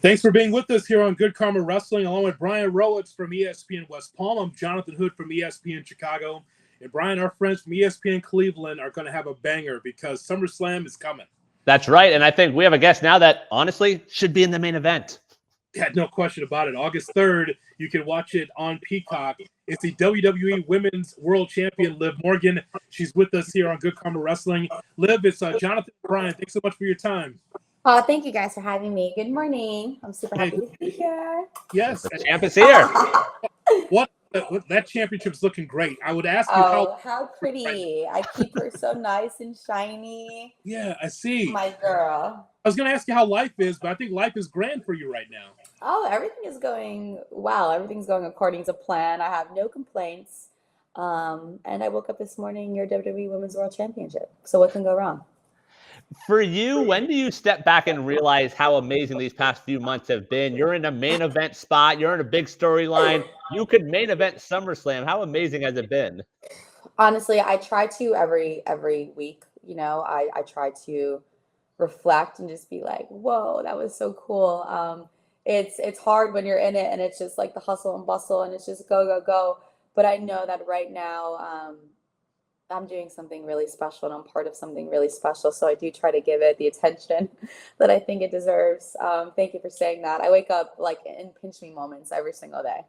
Thanks for being with us here on Good Karma Wrestling, along with Brian Rowitz from ESPN West Palm. I'm Jonathan Hood from ESPN Chicago. And Brian, our friends from ESPN Cleveland are going to have a banger because SummerSlam is coming. That's right. And I think we have a guest now that, honestly, should be in the main event. Yeah, no question about it. August 3rd, you can watch it on Peacock. It's the WWE Women's World Champion, Liv Morgan. She's with us here on Good Karma Wrestling. Liv, it's Jonathan and Brian. Thanks so much for your time. Oh, thank you guys for having me. Good morning. I'm super happy to be here. Yes. The champ is here. What that championship's looking great. I would ask you how pretty. I keep her so nice and shiny. Yeah, I see. My girl. I was going to ask you how life is, but I think life is grand for you right now. Oh, everything is going well. Everything's going according to plan. I have no complaints. And I woke up this morning, your WWE Women's World Championship. So what can go wrong? For you, when do you step back and realize how amazing these past few months have been? You're in a main event spot. You're in a big storyline. You could main event SummerSlam. How amazing has it been? Honestly, I try to every week. You know, I try to reflect and just be like, whoa, that was so cool. It's hard when you're in it and it's just like the hustle and bustle and it's just go, go, go. But I know that right now, I'm doing something really special and I'm part of something really special. So I do try to give it the attention that I think it deserves. Thank you for saying that. I wake up like in pinch me moments every single day.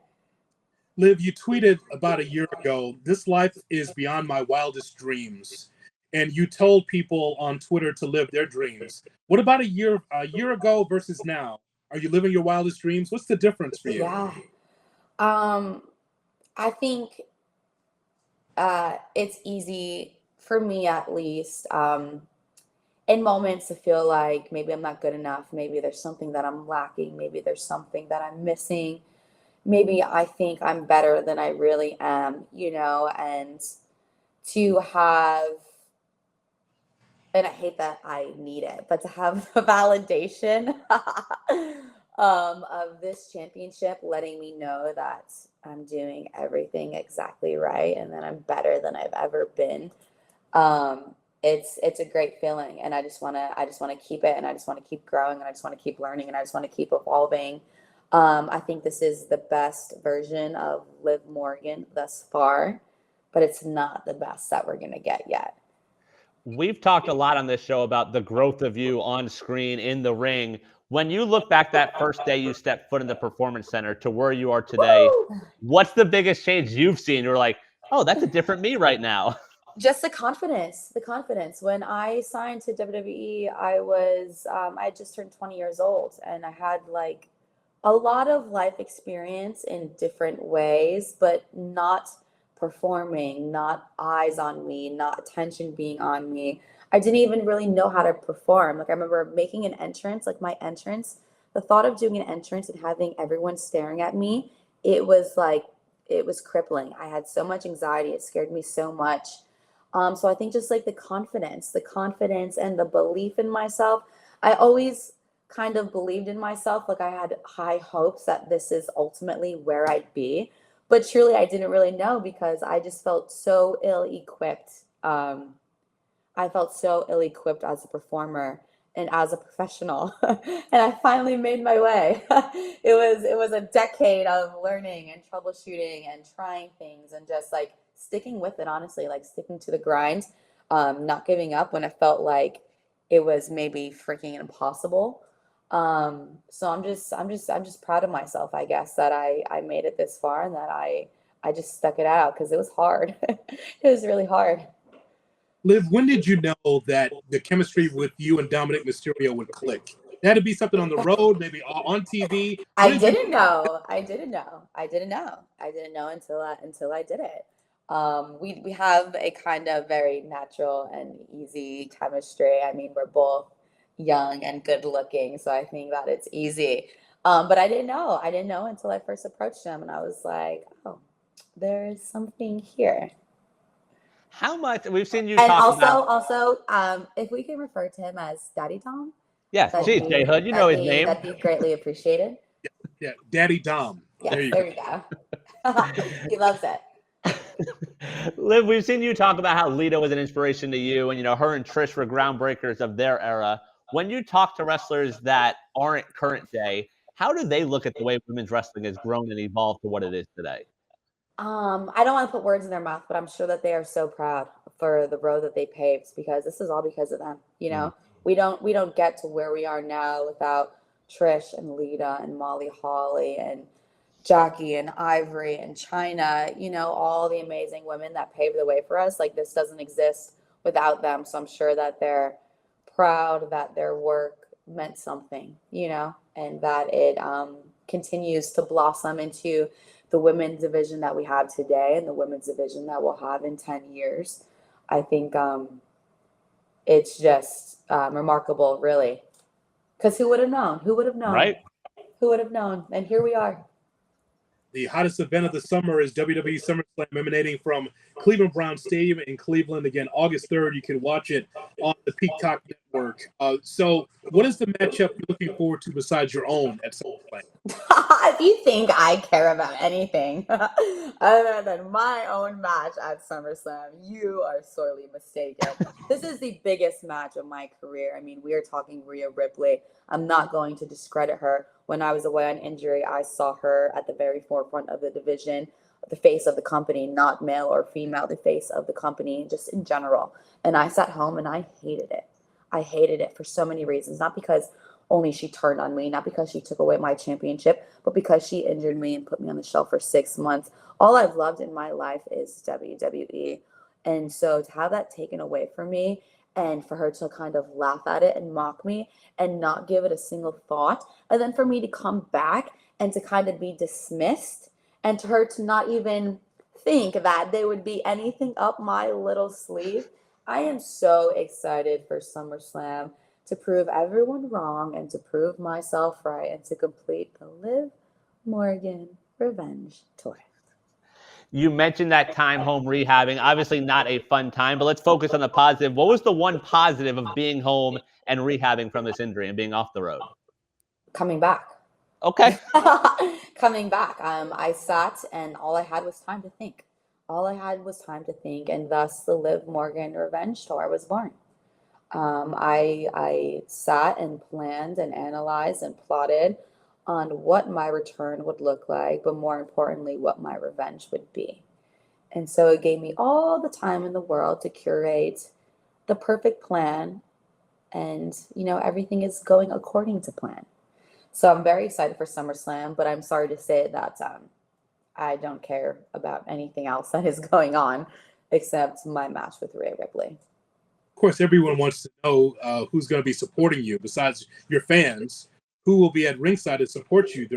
Liv, you tweeted about a year ago, "This life is beyond my wildest dreams." And you told people on Twitter to live their dreams. What about a year ago versus now? Are you living your wildest dreams? What's the difference for you? Yeah. I think it's easy for me, at least, in moments to feel like maybe I'm not good enough. Maybe there's something that I'm lacking. Maybe there's something that I'm missing. Maybe I think I'm better than I really am, you know, and to have, and I hate that I need it, but to have the validation of this championship letting me know that I'm doing everything exactly right and that I'm better than I've ever been. It's a great feeling, and I just wanna keep it, and I just want to keep growing, and I just want to keep learning, and I just want to keep evolving. I think this is the best version of Liv Morgan thus far, but it's not the best that we're gonna get yet. We've talked a lot on this show about the growth of you on screen, in the ring. When you look back that first day you stepped foot in the Performance Center to where you are today, what's the biggest change you've seen? You're like, oh, that's a different me right now. Just the confidence. When I signed to WWE, I just turned 20 years old, and I had like a lot of life experience in different ways, but not performing, not eyes on me, not attention being on me. I didn't even really know how to perform. Like I remember making an entrance, like my entrance, the thought of doing an entrance and having everyone staring at me, it was crippling. I had so much anxiety. It scared me so much. So I think just like the confidence and the belief in myself. I always kind of believed in myself. Like I had high hopes that this is ultimately where I'd be. But truly, I didn't really know because I just felt so ill-equipped. I felt so ill-equipped as a performer and as a professional. And I finally made my way. It was a decade of learning and troubleshooting and trying things and just like sticking with it, honestly, like sticking to the grind, not giving up when it felt like it was maybe freaking impossible. So I'm just proud of myself, I guess, that I made it this far and that I just stuck it out because it was hard. It was really hard. Liv, when did you know that the chemistry with you and Dominic Mysterio would click? It had to be something on the road, maybe on TV. I didn't know until I did it. We have a kind of very natural and easy chemistry. I mean, we're both young and good looking, so I think that it's easy. But I didn't know until I first approached him, and I was like, oh, there's something here. How much we've seen you and talk also if we can refer to him as Daddy Dom. Yes, geez, J Hood, you know his name. That'd be greatly appreciated. Yeah, Daddy Dom. Yes, there you go. He loves it. Liv, we've seen you talk about how Lita was an inspiration to you, and her and Trish were groundbreakers of their era. When you talk to wrestlers that aren't current day, How do they look at the way women's wrestling has grown and evolved to what it is today? I don't want to put words in their mouth, but I'm sure that they are so proud for the road that they paved, because this is all because of them. We don't get to where we are now without Trish and Lita and Molly Holly and Jackie and Ivory and China, all the amazing women that paved the way for us. Like, this doesn't exist without them. So I'm sure that they're proud that their work meant something, and that it continues to blossom into the women's division that we have today and the women's division that we'll have in 10 years. I think it's just remarkable, really. Because who would have known? Who would have known? Right. Who would have known? And here we are. The hottest event of the summer is WWE SummerSlam, emanating from Cleveland Brown Stadium in Cleveland. Again, August 3rd. You can watch it on the Peacock Network. So what is the matchup you're looking forward to besides your own at SummerSlam? If you think I care about anything other than my own match at SummerSlam, you are sorely mistaken. This is the biggest match of my career. I mean, we are talking Rhea Ripley. I'm not going to discredit her. When I was away on injury, I saw her at the very forefront of the division, the face of the company, not male or female, the face of the company, just in general. And I sat home and I hated it. I hated it for so many reasons, not because only she turned on me, not because she took away my championship, but because she injured me and put me on the shelf for 6 months. All I've loved in my life is WWE. And so to have that taken away from me, and for her to kind of laugh at it and mock me and not give it a single thought, and then for me to come back and to kind of be dismissed, and to her to not even think that there would be anything up my little sleeve. I am so excited for SummerSlam, to prove everyone wrong and to prove myself right, and to complete the Liv Morgan revenge tour. You mentioned that time home rehabbing. Obviously not a fun time, but let's focus on the positive. What was the one positive of being home and rehabbing from this injury and being off the road? Coming back. Okay. Coming back. I sat and all I had was time to think. And thus the Liv Morgan revenge tour was born. I sat and planned and analyzed and plotted on what my return would look like, but more importantly, what my revenge would be. And so it gave me all the time in the world to curate the perfect plan, and everything is going according to plan. So I'm very excited for SummerSlam, but I'm sorry to say that I don't care about anything else that is going on except my match with Rhea Ripley. Of course, everyone wants to know who's going to be supporting you besides your fans. Who will be at ringside to support you?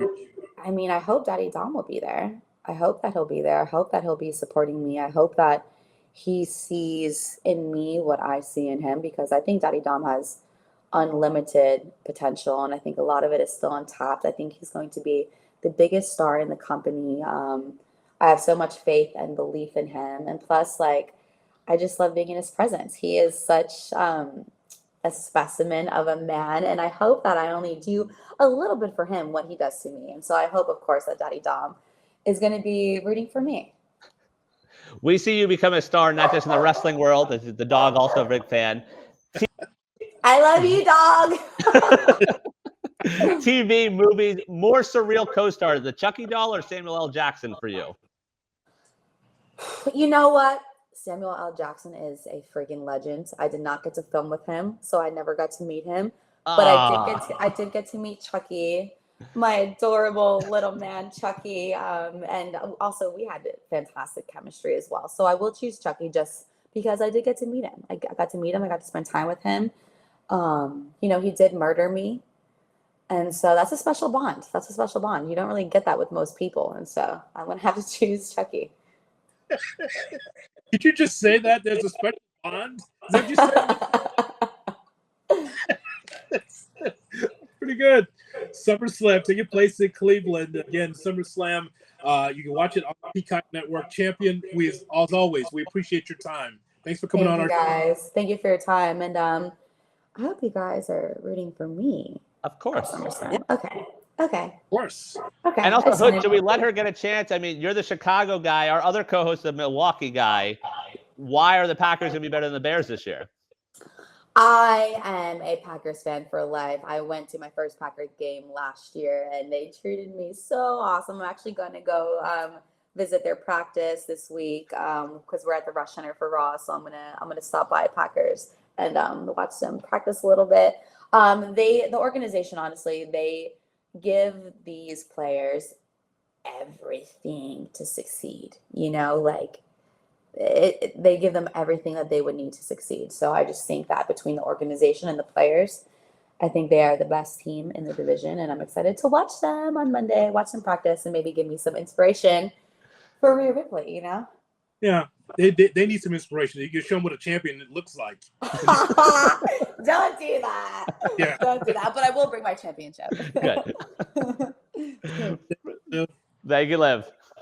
I mean, I hope Daddy Dom will be there. I hope that he'll be there. I hope that he'll be supporting me. I hope that he sees in me what I see in him, because I think Daddy Dom has unlimited potential, and I think a lot of it is still untapped. I think he's going to be the biggest star in the company. I have so much faith and belief in him. And plus, I just love being in his presence. He is such a specimen of a man, and I hope that I only do a little bit for him what he does to me. And so I hope, of course, that Daddy Dom is going to be rooting for me. We see you become a star, not just in the wrestling world. The dog, also a big fan. I love you, dog. TV, movies, more surreal co-stars, the Chucky doll or Samuel L. Jackson for you? You know what? Samuel L. Jackson is a freaking legend. I did not get to film with him, so I never got to meet him. But I did get to meet Chucky, my adorable little man Chucky. And also we had fantastic chemistry as well. So I will choose Chucky just because I did get to meet him. I got to meet him. I got to spend time with him. He did murder me. And so that's a special bond. You don't really get that with most people. And so I'm going to have to choose Chucky. Did you just say that there's a special bond? Is that what you said? Pretty good. SummerSlam taking place in Cleveland. Again, SummerSlam. You can watch it on the Peacock Network. Champion, as always, we appreciate your time. Thanks for coming on our guys. Thank you for your time. And I hope you guys are rooting for me. Of course. SummerSlam. Okay. Of course. Okay. And also, Hood, should we let her get a chance? I mean, you're the Chicago guy. Our other co-host, the Milwaukee guy. Why are the Packers going to be better than the Bears this year? I am a Packers fan for life. I went to my first Packers game last year, and they treated me so awesome. I'm actually going to go visit their practice this week because we're at the Rush Center for Raw. So I'm gonna stop by Packers and watch them practice a little bit. The organization, honestly, they give these players everything to succeed. You know, like they give them everything that they would need to succeed. So I just think that between the organization and the players, I think they are the best team in the division, and I'm excited to watch them on Monday, watch them practice, and maybe give me some inspiration for Rhea Ripley, you know? Yeah, they need some inspiration. You can show them what a champion looks like. Don't do that. Yeah. Don't do that. But I will bring my championship. Good. Liv, Thank you, Liv.